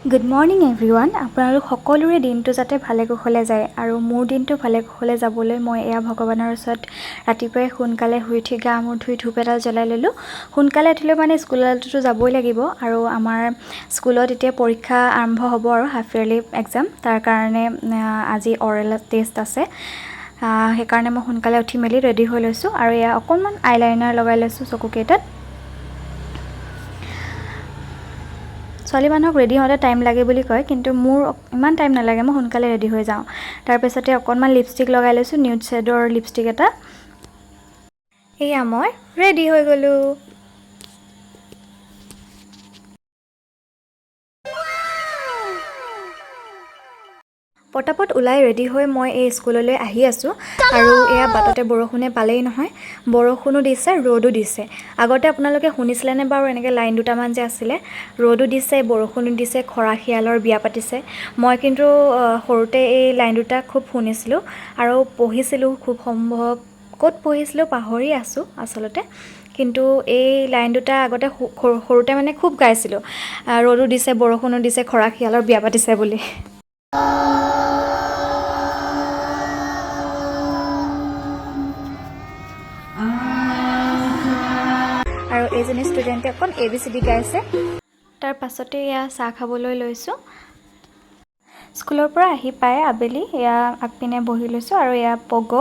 Good morning everyone. আপোনালোক সকলোৰে দিনটো যাতে ভালে কুশলে যায় আৰু মোৰ দিনটো ভালে কুশলে যাবলৈ মই এয়া ভগৱানৰ ওচৰত ৰাতিপুৱাই সোনকালে শুই উঠি গা মূৰ ধুই ধূপ এডাল জ্বলাই ল'লোঁ। সোনকালে উঠিলেও মানে স্কুলতো যাবই লাগিব আৰু আমাৰ স্কুলত এতিয়া পৰীক্ষা আৰম্ভ হ'ব আৰু হাফ ইয়াৰলি এক্সাম। তাৰ কাৰণে আজি অৰেল টেষ্ট আছে, সেইকাৰণে মই সোনকালে উঠি মেলি ৰেডি হৈ লৈছোঁ আৰু এয়া অকণমান আইলাইনাৰ লগাই লৈছোঁ চকুকেইটাত। ছোৱালী মানুহক ৰেডি হওঁতে টাইম লাগে বুলি কয়, কিন্তু মোৰ ইমান টাইম নালাগে, মই সোনকালে ৰেডি হৈ যাওঁ। তাৰপিছতে অকণমান লিপষ্টিক লগাই লৈছোঁ, নিউড শ্বেডৰ লিপষ্টিক এটা। এয়া মই ৰেডি হৈ গ'লোঁ। পটাপট ওলাই ৰেডি হৈ মই এই স্কুললৈ আহি আছোঁ আৰু এয়া বাটতে বৰষুণে পালেই নহয়। বৰষুণো দিছে, ৰ'দো দিছে। আগতে আপোনালোকে শুনিছিলেনে বাৰু এনেকৈ লাইন দুটামান যে আছিলে, ৰ'দো দিছে, বৰষুণো দিছে, খৰাশিয়ালৰ বিয়া পাতিছে। মই কিন্তু সৰুতে এই লাইন দুটা খুব শুনিছিলোঁ আৰু পঢ়িছিলোঁ খুব সম্ভৱ। ক'ত পঢ়িছিলোঁ পাহৰি আছোঁ আচলতে, কিন্তু এই লাইন দুটা আগতে সৰুতে মানে খুব গাইছিলোঁ, ৰ'দো দিছে, বৰষুণো দিছে, খৰাশিয়ালৰ বিয়া পাতিছে বুলি। আৰু এইজনী ষ্টুডেণ্টে অকণ ABCD গাইছে। তাৰ পাছতে এয়া চাহ খাবলৈ লৈছোঁ। স্কুলৰ পৰা আহি পাই আবেলি এয়া আগপিনে বহি লৈছোঁ আৰু এয়া পগ'